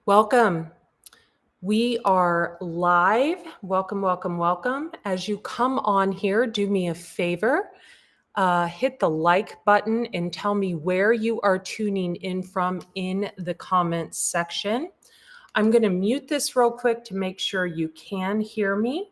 Welcome. We are live. Welcome, welcome, welcome. As you come on here, do me a favor. Hit the like button and tell me where you are tuning in from in the comments section. I'm going to mute this real quick to make sure you can hear me.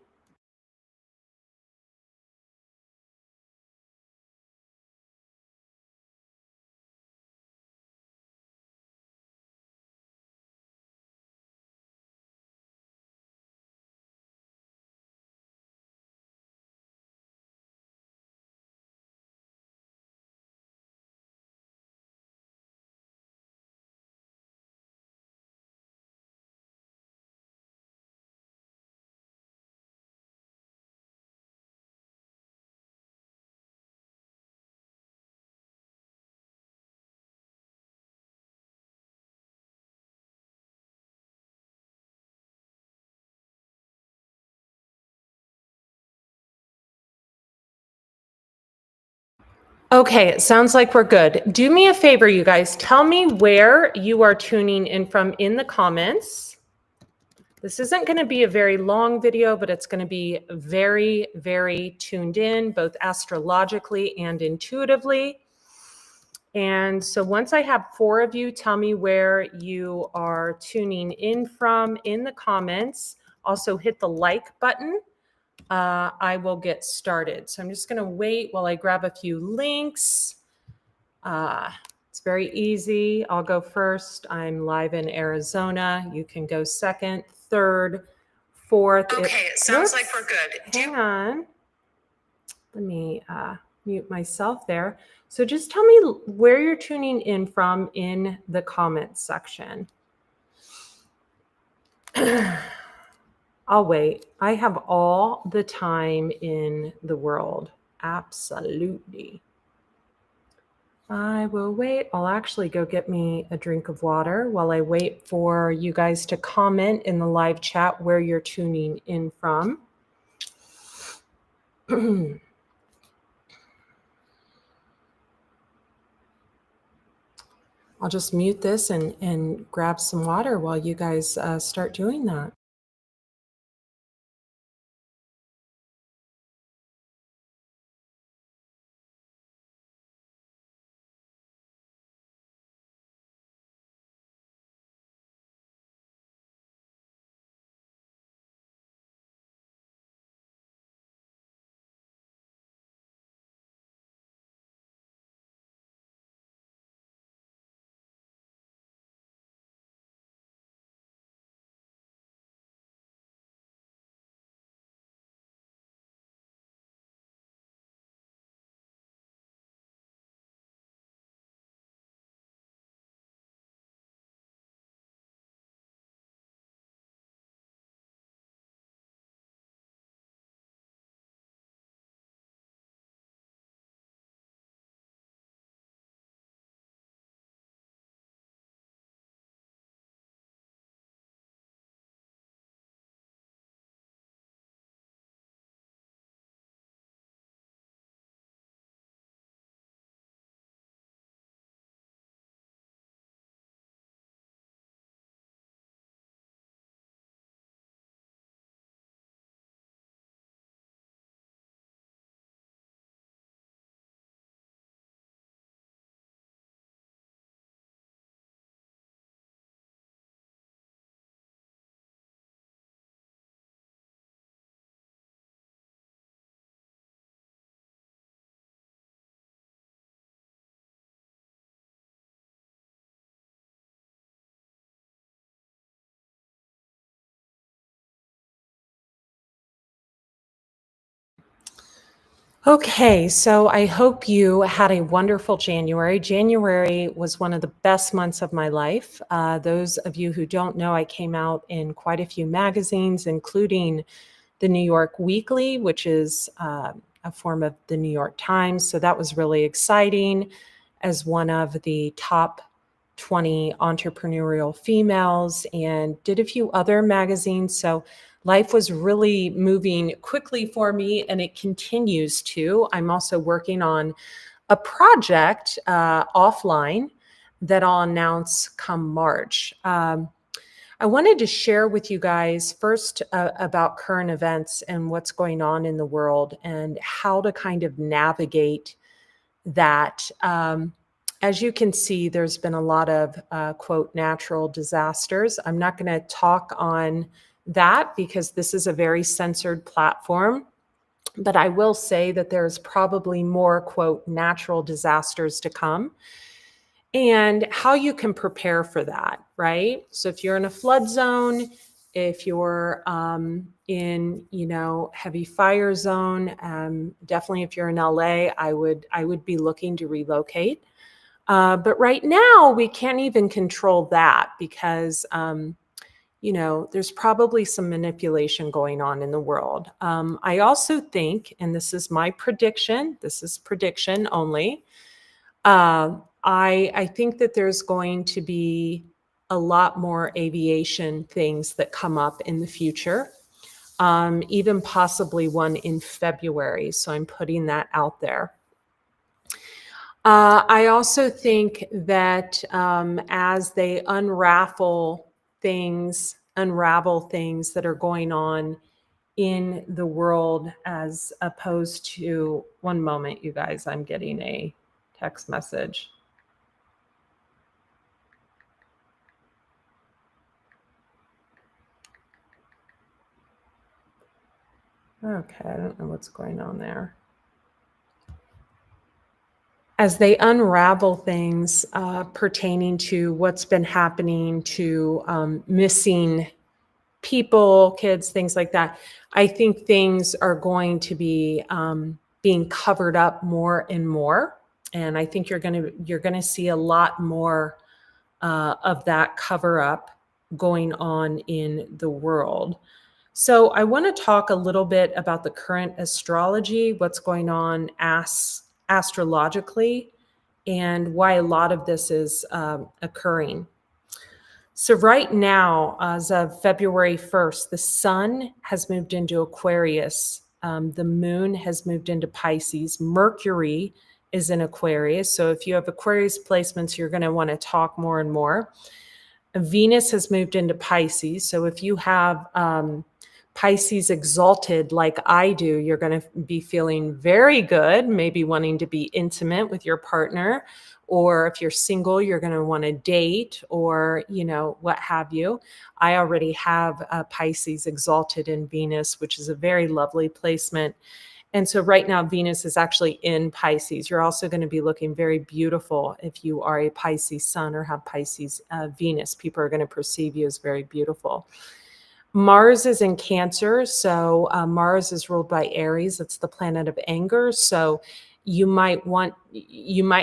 Okay, it sounds like we're good. Do me a favor, you guys. Tell me where you are tuning in from in the comments. This isn't going to be a very long video, but it's going to be very, very tuned in, both astrologically and intuitively. And so once I have 4 of you, tell me where you are tuning in from in the comments. Also hit the like button. I will get started. So I'm just going to wait while I grab a few links. It's very easy. I'll go first. I'm live in Arizona. You can go second, third, fourth. Okay, it sounds like we're good. Hang on. Let me mute myself there. So just tell me where you're tuning in from in the comments section. I'll wait. I have all the time in the world. Absolutely. I will wait. I'll actually go get me a drink of water while I wait for you guys to comment in the live chat where you're tuning in from. I'll just mute this and grab some water while you guys start doing that. Okay, so I hope you had a wonderful January. January was one of the best months of my life. Those of you who don't know, I came out in quite a few magazines, including the New York Weekly, which is a form of the New York Times. So that was really exciting as one of the top 20 entrepreneurial females, and did a few other magazines. So life was really moving quickly for me, and it continues to. I'm also working on a project offline that I'll announce come March. I wanted to share with you guys first about current events and what's going on in the world and how to kind of navigate that. As you can see, there's been a lot of, quote, natural disasters. I'm not going to talk on that because this is a very censored platform, but I will say that there's probably more, quote, natural disasters to come and how you can prepare for that, right? So if you're in a flood zone, if you're in, heavy fire zone, definitely if you're in LA, I would be looking to relocate. But right now we can't even control that because, there's probably some manipulation going on in the world. I also think, and this is my prediction, this is prediction only, I think that there's going to be a lot more aviation things that come up in the future, even possibly one in February. So I'm putting that out there. I also think that as they unravel things that are going on in the world, as opposed to, one moment, you guys, I'm getting a text message. Okay, I don't know what's going on there. As they unravel things pertaining to what's been happening to missing people, kids, things like that, I think things are going to be being covered up more and more. And I think you're gonna see a lot more of that cover up going on in the world. So I want to talk a little bit about the current astrology, what's going on astrologically, and why a lot of this is occurring. So right now, as of February 1st, the sun has moved into Aquarius. The moon has moved into Pisces. Mercury is in Aquarius. So if you have Aquarius placements, you're going to want to talk more and more. Venus has moved into Pisces. So if you have Pisces exalted like I do, you're going to be feeling very good, maybe wanting to be intimate with your partner. Or if you're single, you're going to want to date or, what have you. I already have Pisces exalted in Venus, which is a very lovely placement. And so right now, Venus is actually in Pisces. You're also going to be looking very beautiful if you are a Pisces sun or have Pisces Venus. People are going to perceive you as very beautiful. Mars is in Cancer. So Mars is ruled by Aries. It's the planet of anger. So you might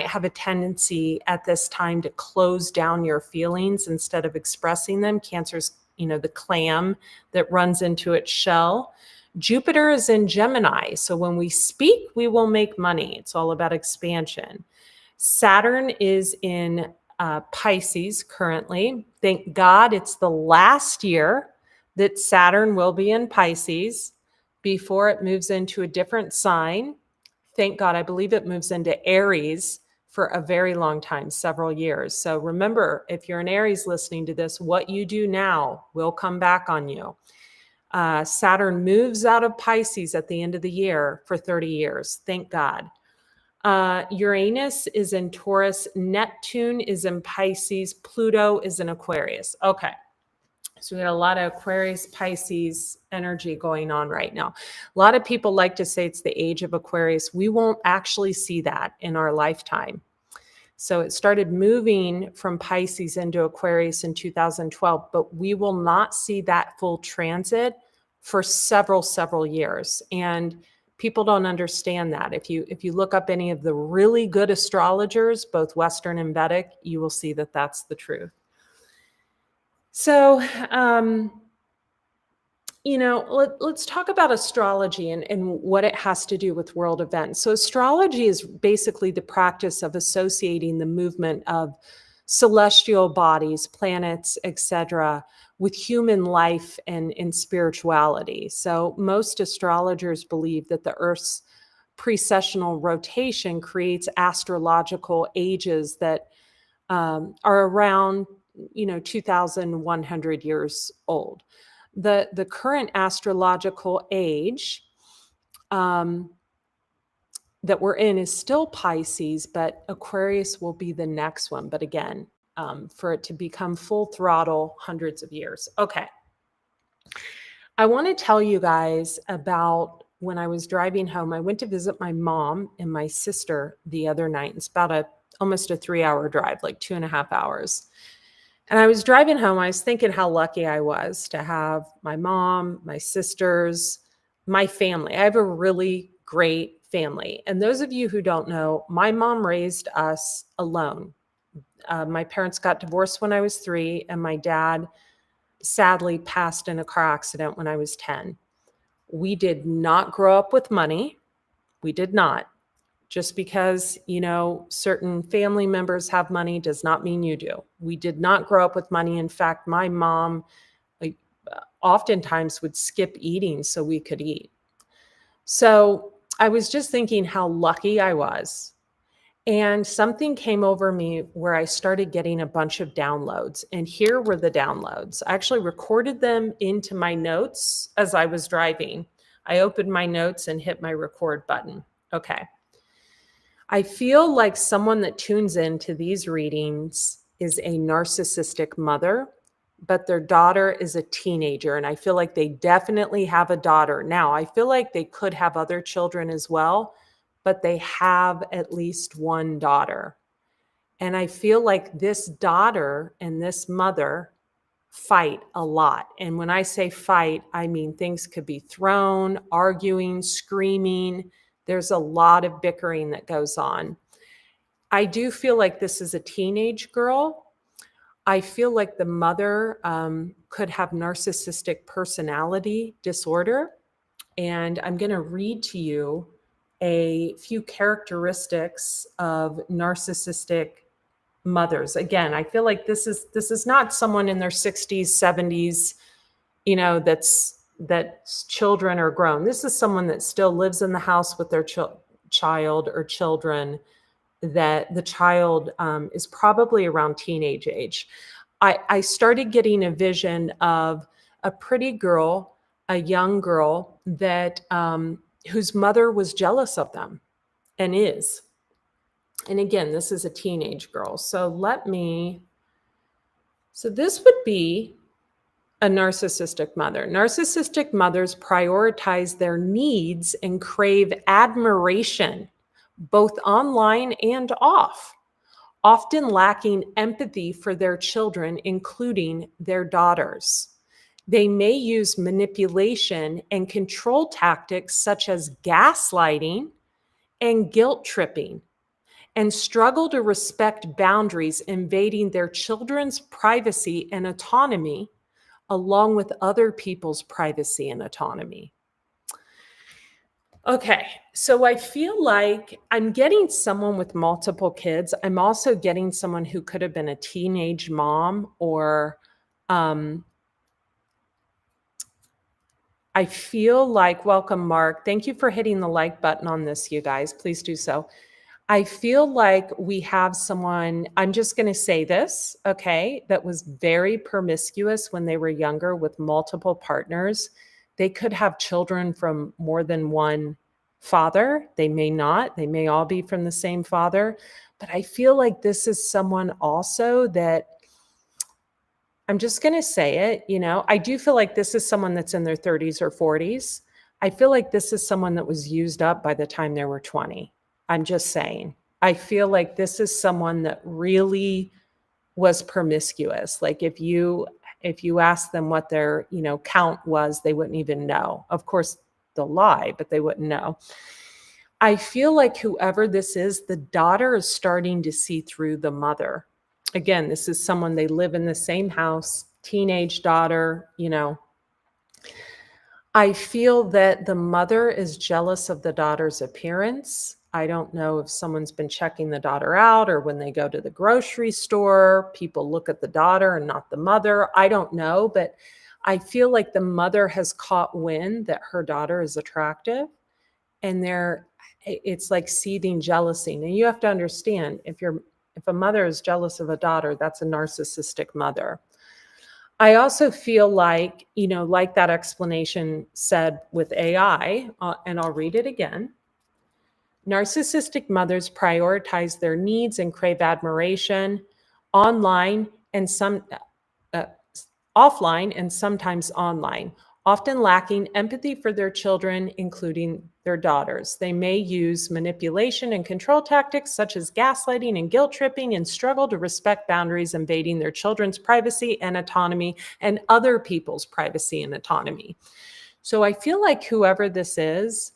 have a tendency at this time to close down your feelings instead of expressing them. Cancer's, the clam that runs into its shell. Jupiter is in Gemini. So when we speak, we will make money. It's all about expansion. Saturn is in Pisces currently. Thank God it's the last year that Saturn will be in Pisces before it moves into a different sign. Thank God, I believe it moves into Aries for a very long time, several years. So remember, if you're an Aries listening to this, what you do now will come back on you. Saturn moves out of Pisces at the end of the year for 30 years. Thank God. Uranus is in Taurus. Neptune is in Pisces. Pluto is in Aquarius. Okay. So we got a lot of Aquarius, Pisces energy going on right now. A lot of people like to say it's the age of Aquarius. We won't actually see that in our lifetime. So it started moving from Pisces into Aquarius in 2012, but we will not see that full transit for several years. And people don't understand that. If you look up any of the really good astrologers, both Western and Vedic, you will see that that's the truth. So, let's talk about astrology and what it has to do with world events. So astrology is basically the practice of associating the movement of celestial bodies, planets, etc., with human life and spirituality. So most astrologers believe that the Earth's precessional rotation creates astrological ages that are around 2,100 years old. The current astrological age that we're in is still Pisces, but Aquarius will be the next one. But again, for it to become full throttle, hundreds of years. Okay. I want to tell you guys about when I was driving home. I went to visit my mom and my sister the other night. It's about almost a 3-hour drive, like 2.5 hours. And I was driving home. I was thinking how lucky I was to have my mom, my sisters, my family. I have a really great family. And those of you who don't know, my mom raised us alone. My parents got divorced when I was 3, and my dad sadly passed in a car accident when I was 10. We did not grow up with money. We did not. Just because, certain family members have money does not mean you do. We did not grow up with money. In fact, my mom oftentimes would skip eating so we could eat. So I was just thinking how lucky I was. And something came over me where I started getting a bunch of downloads. And here were the downloads. I actually recorded them into my notes as I was driving. I opened my notes and hit my record button. Okay. I feel like someone that tunes into these readings is a narcissistic mother, but their daughter is a teenager. And I feel like they definitely have a daughter. Now, I feel like they could have other children as well, but they have at least one daughter. And I feel like this daughter and this mother fight a lot. And when I say fight, I mean things could be thrown, arguing, screaming. There's a lot of bickering that goes on. I do feel like this is a teenage girl. I feel like the mother could have narcissistic personality disorder. And I'm going to read to you a few characteristics of narcissistic mothers. Again, I feel like this is not someone in their 60s, 70s, that's children are grown. This is someone that still lives in the house with their child or children, that the child is probably around teenage age. I started getting a vision of a pretty girl, a young girl that whose mother was jealous of them and is. And again, this is a teenage girl. So this would be a narcissistic mother. Narcissistic mothers prioritize their needs and crave admiration, both online and off, often lacking empathy for their children, including their daughters. They may use manipulation and control tactics such as gaslighting and guilt tripping, and struggle to respect boundaries, invading their children's privacy and autonomy, along with other people's privacy and autonomy. Okay, so I feel like I'm getting someone with multiple kids. I'm also getting someone who could have been a teenage mom, or I feel like, welcome, Mark. Thank you for hitting the like button on this, you guys. Please do so. I feel like we have someone, I'm just going to say this, okay, that was very promiscuous when they were younger with multiple partners. They could have children from more than one father. They may not. They may all be from the same father. But I feel like this is someone also that, I'm just going to say it, I do feel like this is someone that's in their 30s or 40s. I feel like this is someone that was used up by the time they were 20. I'm just saying. I feel like this is someone that really was promiscuous. Like if you ask them what their, count was, they wouldn't even know. Of course, they'll lie, but they wouldn't know. I feel like whoever this is, the daughter is starting to see through the mother. Again, this is someone, they live in the same house, teenage daughter, I feel that the mother is jealous of the daughter's appearance. I don't know if someone's been checking the daughter out, or when they go to the grocery store, people look at the daughter and not the mother. I don't know, but I feel like the mother has caught wind that her daughter is attractive, and it's like seething jealousy. Now you have to understand, if If a mother is jealous of a daughter, that's a narcissistic mother. I also feel like, like that explanation said with AI, and I'll read it again. Narcissistic mothers prioritize their needs and crave admiration online and offline and sometimes online, often lacking empathy for their children, including their daughters. They may use manipulation and control tactics such as gaslighting and guilt tripping and struggle to respect boundaries, invading their children's privacy and autonomy and other people's privacy and autonomy. So I feel like whoever this is,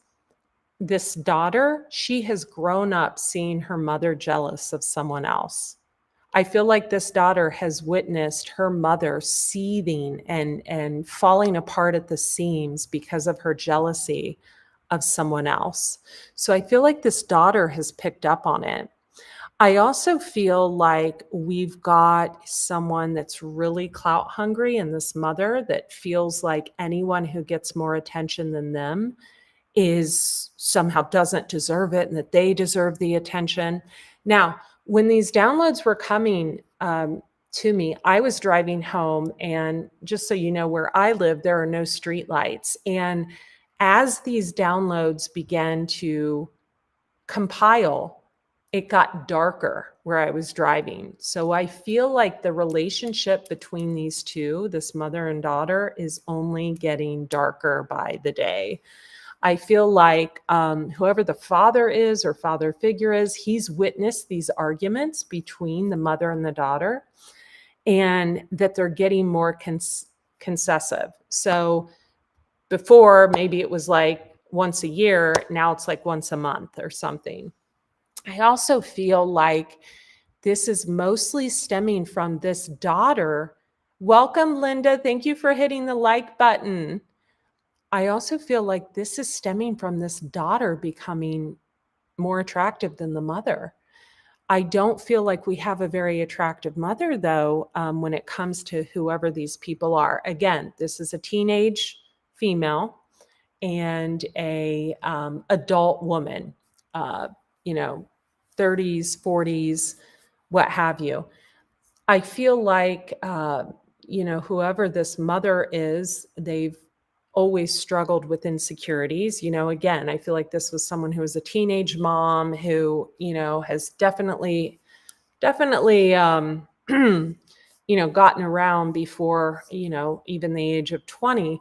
this daughter, she has grown up seeing her mother jealous of someone else. I feel like this daughter has witnessed her mother seething and falling apart at the seams because of her jealousy of someone else. So I feel like this daughter has picked up on it. I also feel like we've got someone that's really clout hungry in this mother that feels like anyone who gets more attention than them is somehow doesn't deserve it and that they deserve the attention. Now, when these downloads were coming to me, I was driving home, and just so you know, where I live, there are no street lights. And as these downloads began to compile, it got darker where I was driving. So I feel like the relationship between these two, this mother and daughter, is only getting darker by the day. I feel like whoever the father is or father figure is, he's witnessed these arguments between the mother and the daughter, and that they're getting more concessive. So before, maybe it was like once a year, now it's like once a month or something. I also feel like this is mostly stemming from this daughter. Welcome, Linda. Thank you for hitting the like button. I also feel like this is stemming from this daughter becoming more attractive than the mother. I don't feel like we have a very attractive mother, though, when it comes to whoever these people are. Again, this is a teenage female and a adult woman, 30s, 40s, what have you. I feel like, whoever this mother is, they've always struggled with insecurities. Again, I feel like this was someone who was a teenage mom who, has definitely, gotten around before, even the age of 20.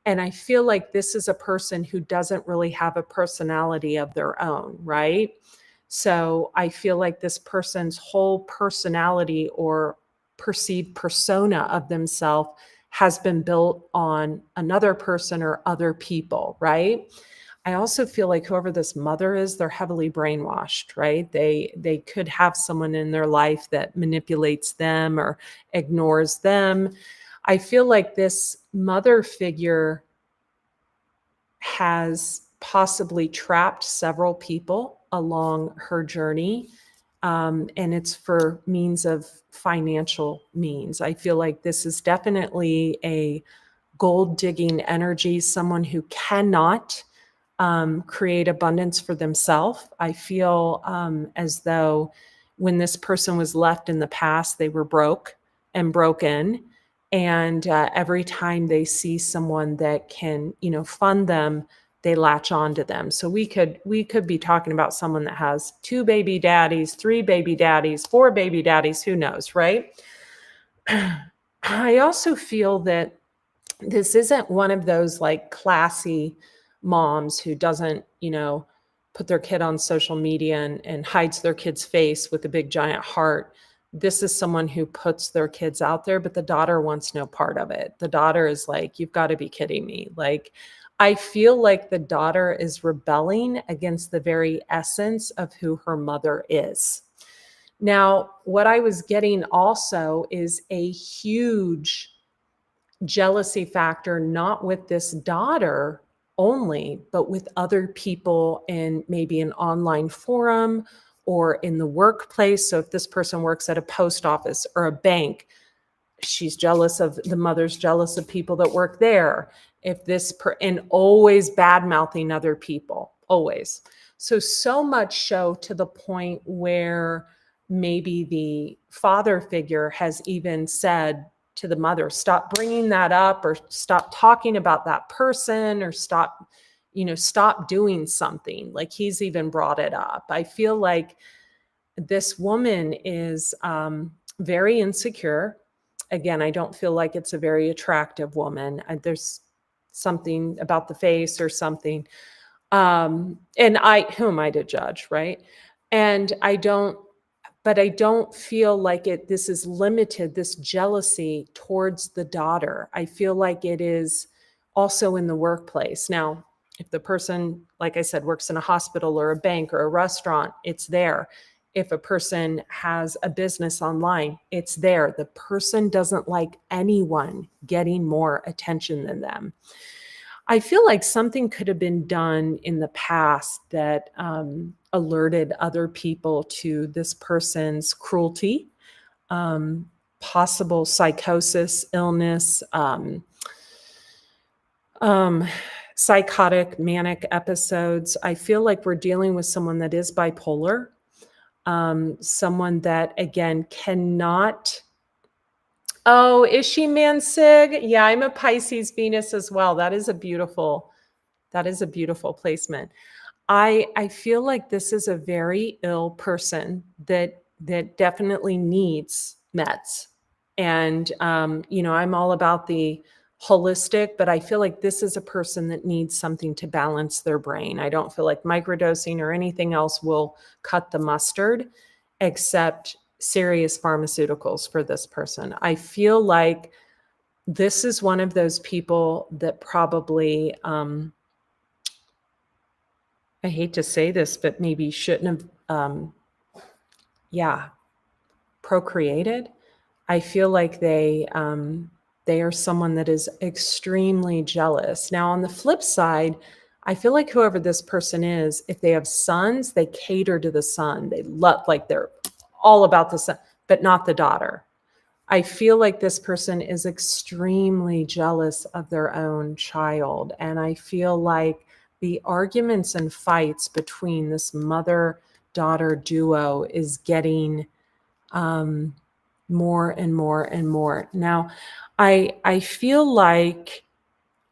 And I feel like this is a person who doesn't really have a personality of their own, right? So I feel like this person's whole personality or perceived persona of themselves has been built on another person or other people, right? I also feel like whoever this mother is, they're heavily brainwashed, right? They could have someone in their life that manipulates them or ignores them. I feel like this mother figure has possibly trapped several people along her journey. And it's for means of financial means. I feel like this is definitely a gold digging energy, someone who cannot create abundance for themselves. I feel as though when this person was left in the past, they were broke and broken. And every time they see someone that can, fund them, they latch on to them. So we could be talking about someone that has 2 baby daddies, 3 baby daddies, 4 baby daddies, who knows, right? I also feel that this isn't one of those like classy moms who doesn't, put their kid on social media and hides their kid's face with a big giant heart. This is someone who puts their kids out there, but the daughter wants no part of it. The daughter is like, you've got to be kidding me. Like, I feel like the daughter is rebelling against the very essence of who her mother is. Now, what I was getting also is a huge jealousy factor, not with this daughter only, but with other people in maybe an online forum or in the workplace. So if this person works at a post office or a bank, she's jealous of the mother's jealous of people that work there. If this and always bad mouthing other people, always. So much so to the point where maybe the father figure has even said to the mother, stop bringing that up, or stop talking about that person, or stop doing something. Like he's even brought it up. I feel like this woman is very insecure. Again, I don't feel like it's a very attractive woman. There's something about the face or something. And who am I to judge, right? And I don't feel like this is limited, this jealousy towards the daughter. I feel like it is also in the workplace. Now, if the person, like I said, works in a hospital or a bank or a restaurant, it's there. If a person has a business online, it's there. The person doesn't like anyone getting more attention than them. I feel like something could have been done in the past that alerted other people to this person's cruelty, possible psychosis, illness, psychotic, manic episodes. I feel like we're dealing with someone that is bipolar, someone that, again, cannot... Oh, is she 𝗵𝗵𝗃? Yeah, I'm a Pisces Venus as well. That is a beautiful placement. I feel like this is a very ill person that definitely needs meds. And, I'm all about the holistic, but I feel like this is a person that needs something to balance their brain. I don't feel like microdosing or anything else will cut the mustard, except serious pharmaceuticals for this person. I feel like this is one of those people that probably, I hate to say this, but maybe shouldn't have, procreated. I feel like they are someone that is extremely jealous. Now, on the flip side, I feel like whoever this person is, if they have sons, they cater to the son. They love, like they're all about the son, but not the daughter. I feel like this person is extremely jealous of their own child. And I feel like the arguments and fights between this mother-daughter duo is getting more and more and more. Now, I feel like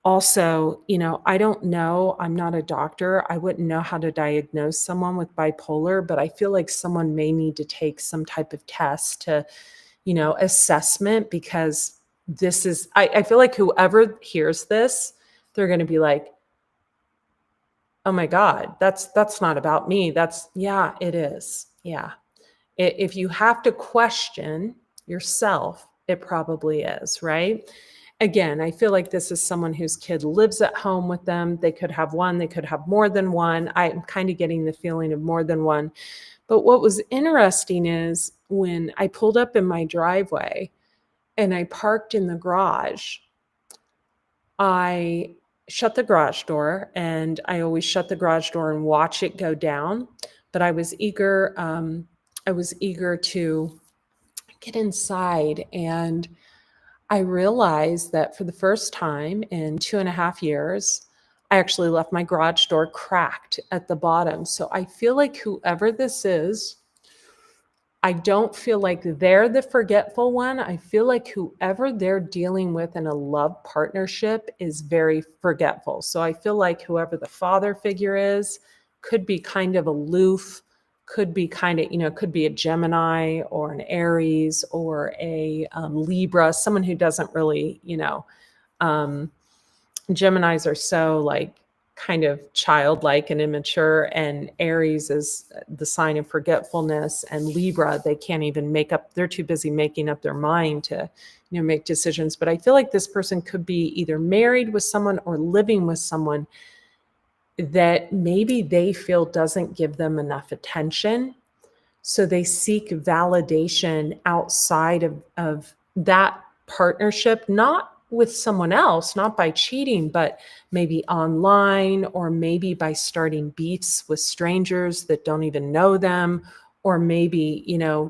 also, I don't know, I'm not a doctor. I wouldn't know how to diagnose someone with bipolar, but I feel like someone may need to take some type of test to, assessment, because this is, I feel like whoever hears this, they're going to be like, oh my God, that's not about me. Yeah, it is. Yeah. If you have to question yourself, it probably is, right? Again, I feel like this is someone whose kid lives at home with them. They could have one, they could have more than one. I'm kind of getting the feeling of more than one. But what was interesting is when I pulled up in my driveway and I parked in the garage, I shut the garage door, and I always shut the garage door and watch it go down. But I was eager to get inside, and I realized that for the first time in 2.5 years, I actually left my garage door cracked at the bottom. So I feel like whoever this is, I don't feel like they're the forgetful one. I feel like whoever they're dealing with in a love partnership is very forgetful. So I feel like whoever the father figure is could be kind of aloof, could be kind of, could be a Gemini or an Aries or a Libra, someone who doesn't really, Geminis are so like kind of childlike and immature, and Aries is the sign of forgetfulness, and Libra, they can't even they're too busy making up their mind to, make decisions. But I feel like this person could be either married with someone or living with someone that maybe they feel doesn't give them enough attention. So they seek validation outside of that partnership, not with someone else, not by cheating, but maybe online, or maybe by starting beefs with strangers that don't even know them, or maybe,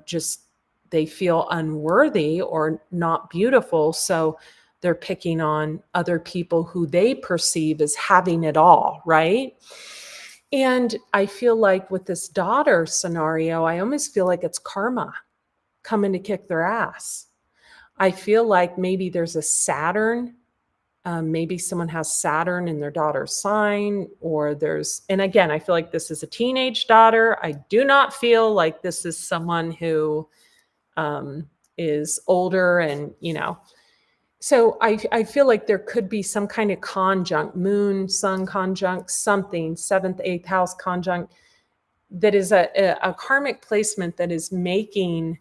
just they feel unworthy or not beautiful. So they're picking on other people who they perceive as having it all, right? And I feel like with this daughter scenario, I almost feel like it's karma coming to kick their ass. I feel like maybe there's a Saturn. Maybe someone has Saturn in their daughter's sign, or and again, I feel like this is a teenage daughter. I do not feel like this is someone who is older and, so I feel like there could be some kind of conjunct, moon, sun conjunct, something, 7th, 8th house conjunct, that is a karmic placement that is making,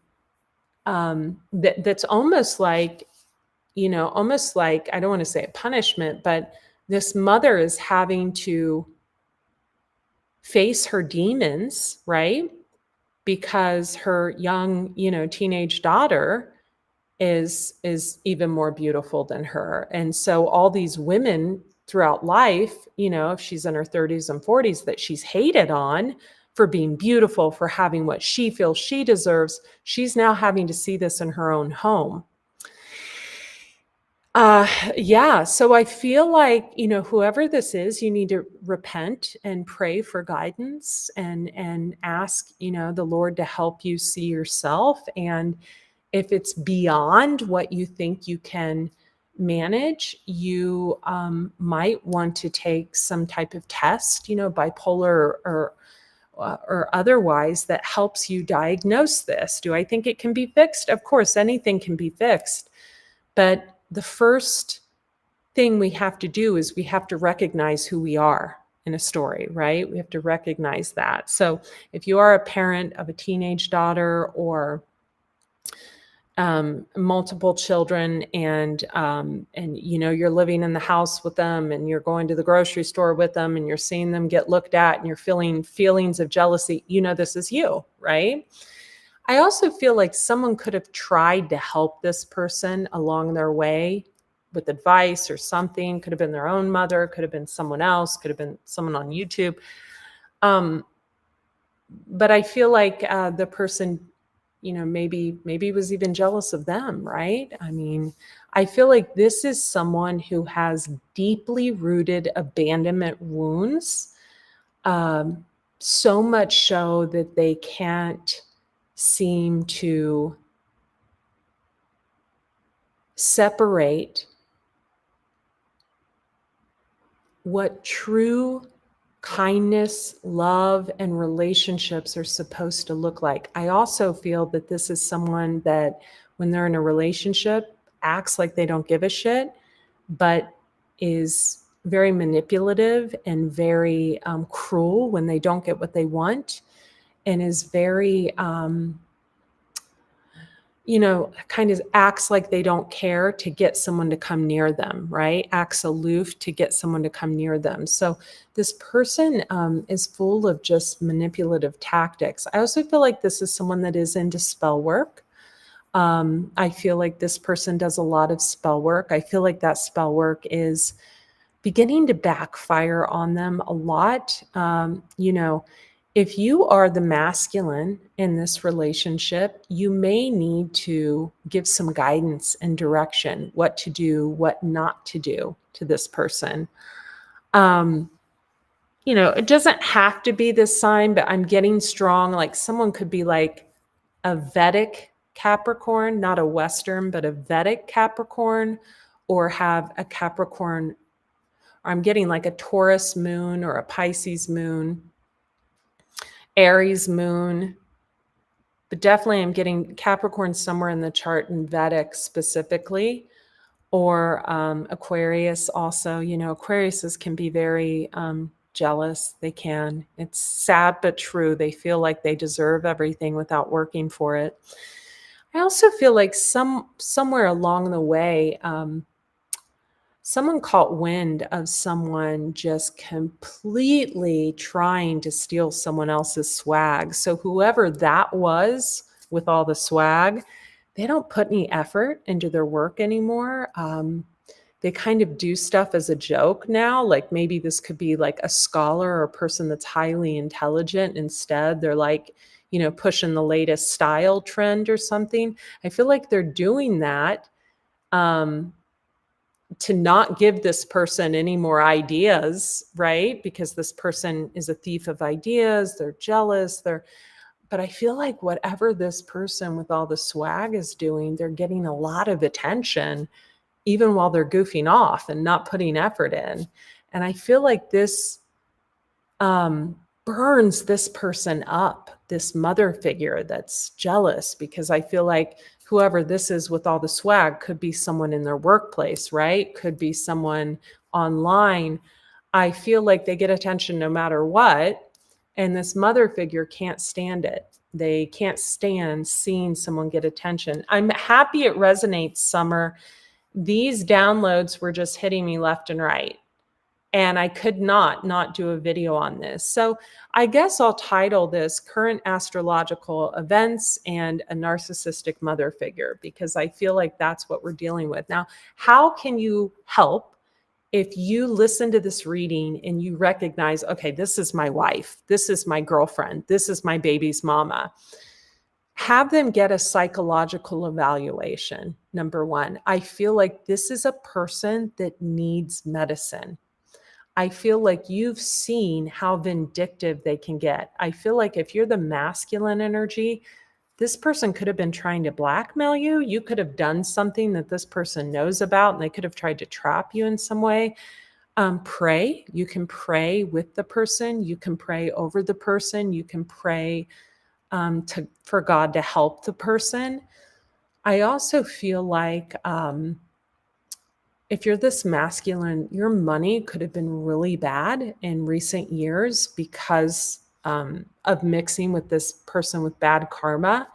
that's almost like, almost like, I don't want to say a punishment, but this mother is having to face her demons, right? Because her young, teenage daughter is even more beautiful than her. And so all these women throughout life, if she's in her 30s and 40s, that she's hated on for being beautiful, for having what she feels she deserves, she's now having to see this in her own home. Yeah. So I feel like, whoever this is, you need to repent and pray for guidance and ask, the Lord to help you see yourself. And if it's beyond what you think you can manage, you might want to take some type of test, bipolar or otherwise, that helps you diagnose this. Do I think it can be fixed? Of course, anything can be fixed. But the first thing we have to do is we have to recognize who we are in a story, right? We have to recognize that. So if you are a parent of a teenage daughter or multiple children, and you're living in the house with them, and you're going to the grocery store with them, and you're seeing them get looked at, and you're feeling feelings of jealousy, this is you, right? I also feel like someone could have tried to help this person along their way with advice or something. Could have been their own mother, could have been someone else, could have been someone on YouTube. But I feel like the person, maybe was even jealous of them, right? I mean, I feel like this is someone who has deeply rooted abandonment wounds, so much so that they can't seem to separate what true kindness, love, and relationships are supposed to look like. I also feel that this is someone that, when they're in a relationship, acts like they don't give a shit, but is very manipulative and very cruel when they don't get what they want, and is very, kind of acts like they don't care to get someone to come near them, right? Acts aloof to get someone to come near them. So this person is full of just manipulative tactics. I also feel like this is someone that is into spell work. I feel like this person does a lot of spell work. I feel like that spell work is beginning to backfire on them a lot. If you are the masculine in this relationship, you may need to give some guidance and direction, what to do, what not to do to this person. It doesn't have to be this sign, but I'm getting strong. Like someone could be like a Vedic Capricorn, not a Western, but a Vedic Capricorn, or have a Capricorn. I'm getting like a Taurus moon or a Pisces moon, Aries moon, but definitely I'm getting Capricorn somewhere in the chart in Vedic specifically, or Aquarius also. Aquariuses can be very jealous. They can. It's sad but true. They feel like they deserve everything without working for it. I also feel like somewhere along the way, someone caught wind of someone just completely trying to steal someone else's swag. So whoever that was with all the swag, they don't put any effort into their work anymore. They kind of do stuff as a joke now. Like maybe this could be like a scholar or a person that's highly intelligent. Instead, they're like, pushing the latest style trend or something. I feel like they're doing that to not give this person any more ideas, right? Because this person is a thief of ideas. They're jealous. But I feel like whatever this person with all the swag is doing, they're getting a lot of attention, even while they're goofing off and not putting effort in. And I feel like this burns this person up, this mother figure that's jealous, because I feel like whoever this is with all the swag could be someone in their workplace, right? Could be someone online. I feel like they get attention no matter what. And this mother figure can't stand it. They can't stand seeing someone get attention. I'm happy it resonates, Summer. These downloads were just hitting me left and right. And I could not do a video on this. So I guess I'll title this Current Astrological Events and a Narcissistic Mother Figure, because I feel like that's what we're dealing with. Now, how can you help if you listen to this reading and you recognize, okay, this is my wife, this is my girlfriend, this is my baby's mama? Have them get a psychological evaluation. Number one, I feel like this is a person that needs medicine. I feel like you've seen how vindictive they can get. I feel like if you're the masculine energy, this person could have been trying to blackmail you. You could have done something that this person knows about, and they could have tried to trap you in some way. Pray. You can pray with the person. You can pray over the person. You can pray for God to help the person. I also feel like if you're this masculine, your money could have been really bad in recent years because of mixing with this person with bad karma.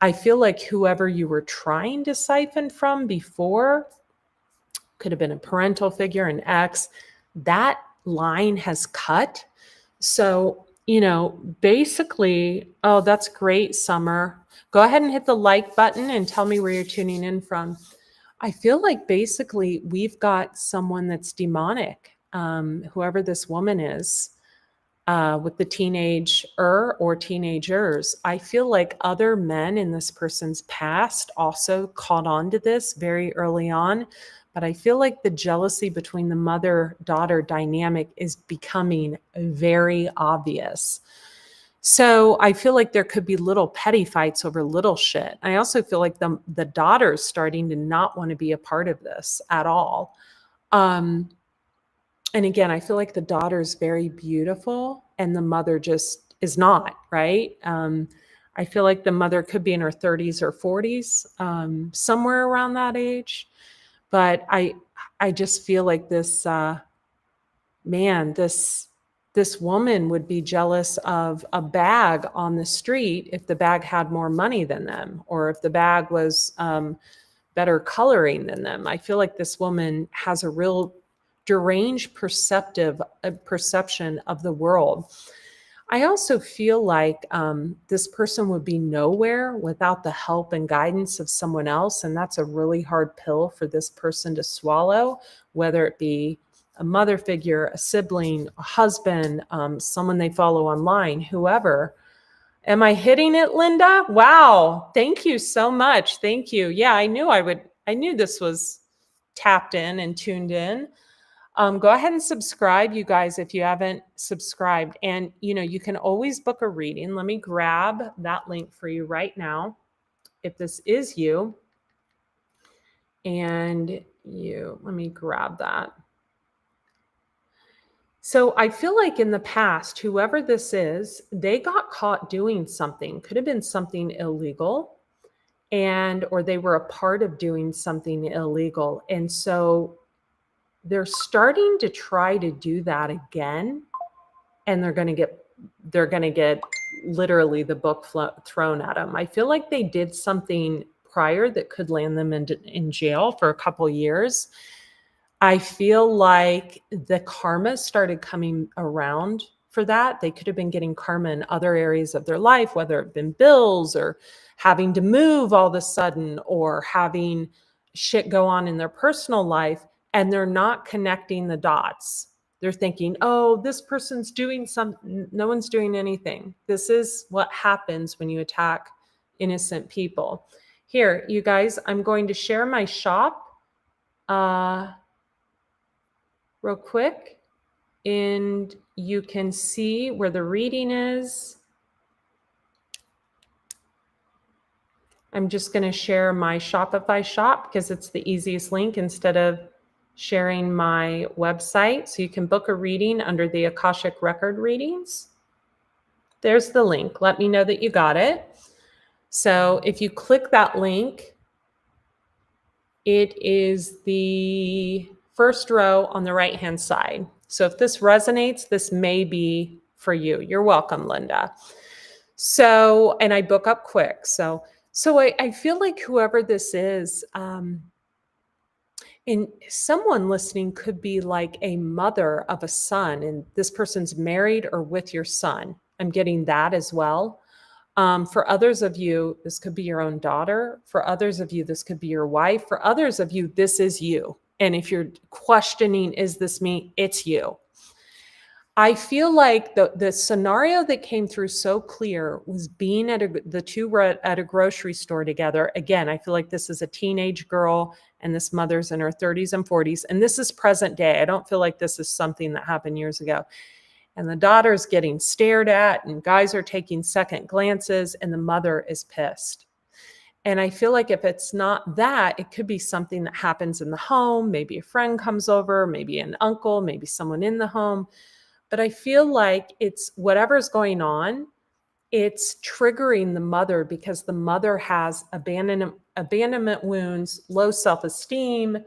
I feel like whoever you were trying to siphon from before could have been a parental figure, an ex. That line has cut. So, basically, oh, that's great, Summer. Go ahead and hit the like button and tell me where you're tuning in from. I feel like basically we've got someone that's demonic, whoever this woman is, with the teenager or teenagers. I feel like other men in this person's past also caught on to this very early on, but I feel like the jealousy between the mother-daughter dynamic is becoming very obvious. So I feel like there could be little petty fights over little shit. I also feel like the daughter's starting to not want to be a part of this at all. And again, I feel like the daughter's very beautiful and the mother just is not, right? I feel like the mother could be in her 30s or 40s, somewhere around that age. But I just feel like this woman would be jealous of a bag on the street if the bag had more money than them, or if the bag was better coloring than them. I feel like this woman has a real deranged perception of the world. I also feel like this person would be nowhere without the help and guidance of someone else. And that's a really hard pill for this person to swallow, whether it be a mother figure, a sibling, a husband, someone they follow online, whoever. Am I hitting it, Linda? Wow. Thank you so much. Thank you. Yeah, I knew this was tapped in and tuned in. Go ahead and subscribe, you guys, if you haven't subscribed. And, you can always book a reading. Let me grab that link for you right now. If this is you and let me grab that. So I feel like in the past, whoever this is, they got caught doing something. Could have been something illegal, or they were a part of doing something illegal. And so they're starting to try to do that again, and they're going to get literally the book thrown at them. I feel like they did something prior that could land them in jail for a couple years. I feel like the karma started coming around for that. They could have been getting karma in other areas of their life, whether it been bills or having to move all of a sudden, or having shit go on in their personal life. And they're not connecting the dots. They're thinking, oh, this person's doing something. No one's doing anything. This is what happens when you attack innocent people. Here, you guys, I'm going to share my shop. real quick, and you can see where the reading is. I'm just going to share my Shopify shop because it's the easiest link instead of sharing my website. So you can book a reading under the Akashic Record readings. There's the link. Let me know that you got it. So if you click that link, it is the first row on the right-hand side. So if this resonates, this may be for you. You're welcome, Linda. So, and I book up quick. So I feel like whoever this is, and someone listening could be like a mother of a son, and this person's married or with your son. I'm getting that as well. For others of you, this could be your own daughter. For others of you, this could be your wife. For others of you, this is you. And if you're questioning, is this me? It's you. I feel like the scenario that came through so clear was being the two were at a grocery store together. Again, I feel like this is a teenage girl and this mother's in her 30s and 40s. And this is present day. I don't feel like this is something that happened years ago. And the daughter's getting stared at and guys are taking second glances and the mother is pissed. And I feel like if it's not that, it could be something that happens in the home. Maybe a friend comes over, maybe an uncle, maybe someone in the home. But I feel like it's whatever's going on, it's triggering the mother because the mother has abandonment wounds, low self-esteem.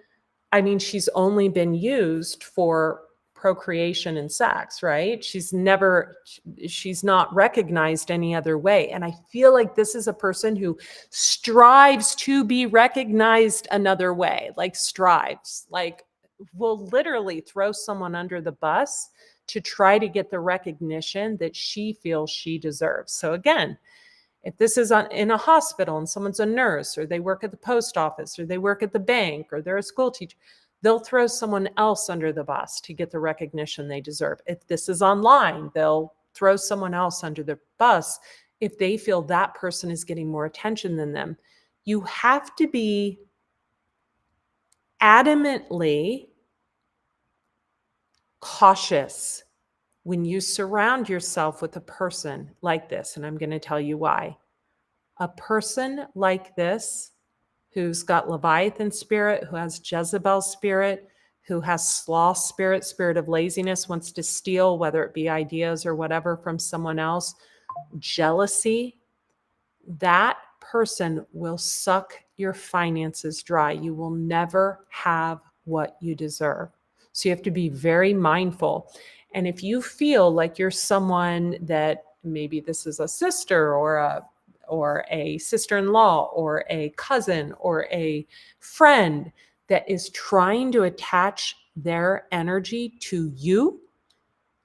I mean, she's only been used for procreation and sex, right? She's not recognized any other way. And I feel like this is a person who strives to be recognized another way, like strives, like will literally throw someone under the bus to try to get the recognition that she feels she deserves. So again, if this is in a hospital and someone's a nurse or they work at the post office or they work at the bank or they're a school teacher, they'll throw someone else under the bus to get the recognition they deserve. If this is online, they'll throw someone else under the bus if they feel that person is getting more attention than them. You have to be adamantly cautious when you surround yourself with a person like this. And I'm going to tell you why. A person like this who's got Leviathan spirit, who has Jezebel spirit, who has sloth spirit, spirit of laziness, wants to steal, whether it be ideas or whatever from someone else, jealousy, that person will suck your finances dry. You will never have what you deserve. So you have to be very mindful. And if you feel like you're someone that maybe this is a sister or a sister-in-law or a cousin or a friend that is trying to attach their energy to you,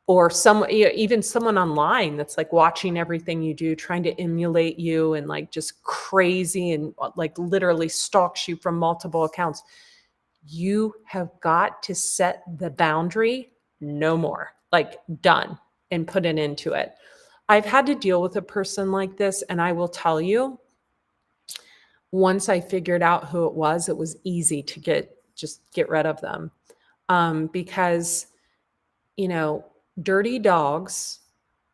or even someone online that's like watching everything you do, trying to emulate you and like just crazy and like literally stalks you from multiple accounts, you have got to set the boundary, no more, like done, and put an end to it. I've had to deal with a person like this, and I will tell you, once I figured out who it was easy to get rid of them. Because, dirty dogs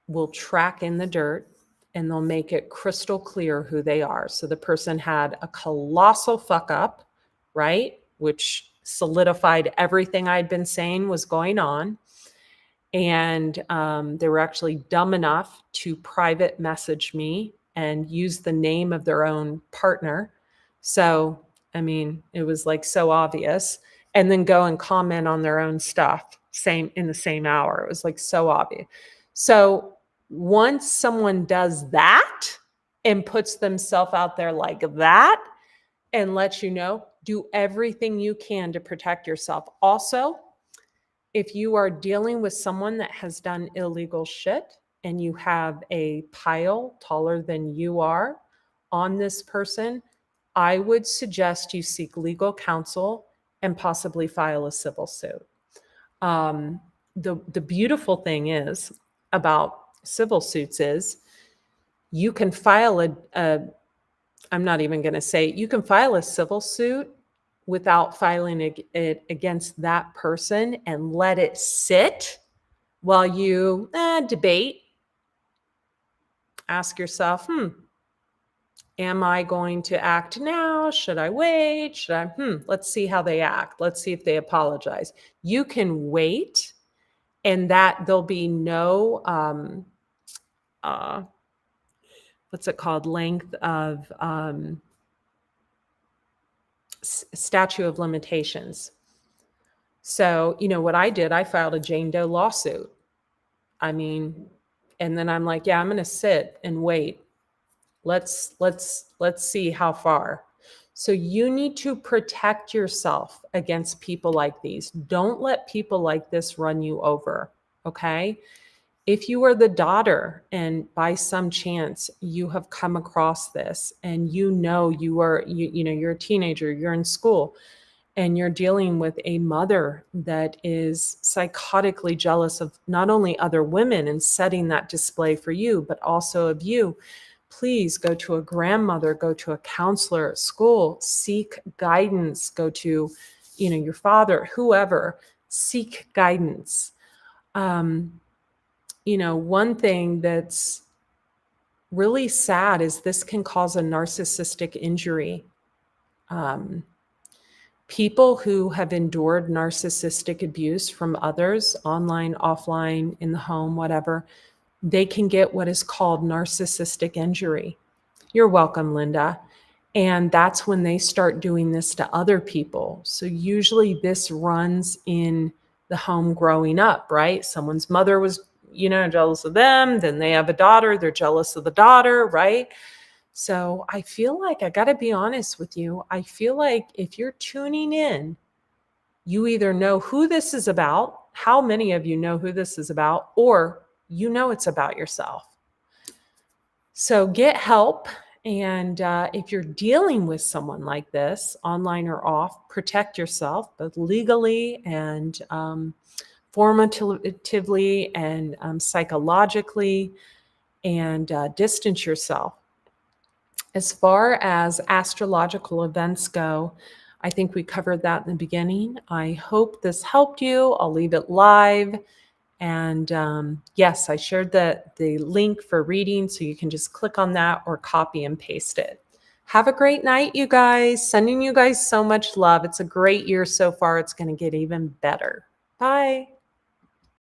will track in the dirt and they'll make it crystal clear who they are. So the person had a colossal fuck up, right? Which solidified everything I'd been saying was going on. And they were actually dumb enough to private message me and use the name of their own partner. So, I mean, it was like so obvious. And then go and comment on their own stuff in the same hour. It was like so obvious. So once someone does that and puts themselves out there like that and lets you know, do everything you can to protect yourself. Also, if you are dealing with someone that has done illegal shit and you have a pile taller than you are on this person, I would suggest you seek legal counsel and possibly file a civil suit. The beautiful thing is about civil suits is you can file I'm not even going to say, you can file a civil suit without filing it against that person and let it sit while you debate. Ask yourself, am I going to act now? Should I wait? Should I? Let's see how they act. Let's see if they apologize. You can wait, and that there'll be no, what's it called? Length of statute of limitations. So, you know what I did? I filed a Jane Doe lawsuit. I mean, and then I'm like, yeah, I'm going to sit and wait. Let's see how far. So you need to protect yourself against people like these. Don't let people like this run you over. Okay. If you are the daughter and by some chance you have come across this and you know you're a teenager, you're in school and you're dealing with a mother that is psychotically jealous of not only other women and setting that display for you, but also of you, please go to a grandmother, go to a counselor at school, seek guidance, go to, your father, whoever, seek guidance. One thing that's really sad is this can cause a narcissistic injury. People who have endured narcissistic abuse from others, online, offline, in the home, whatever, they can get what is called narcissistic injury. You're welcome, Linda. And that's when they start doing this to other people. So usually this runs in the home growing up, right? Someone's mother was, jealous of them. Then they have a daughter. They're jealous of the daughter, right? So I feel like I got to be honest with you. I feel like if you're tuning in, you either know who this is about, how many of you know who this is about, or it's about yourself. So get help. And if you're dealing with someone like this, online or off, protect yourself, both legally and formatively and psychologically, and distance yourself. As far as astrological events go, I think we covered that in the beginning. I hope this helped you. I'll leave it live. And yes, I shared the link for reading, so you can just click on that or copy and paste it. Have a great night, you guys. Sending you guys so much love. It's a great year so far. It's going to get even better. Bye.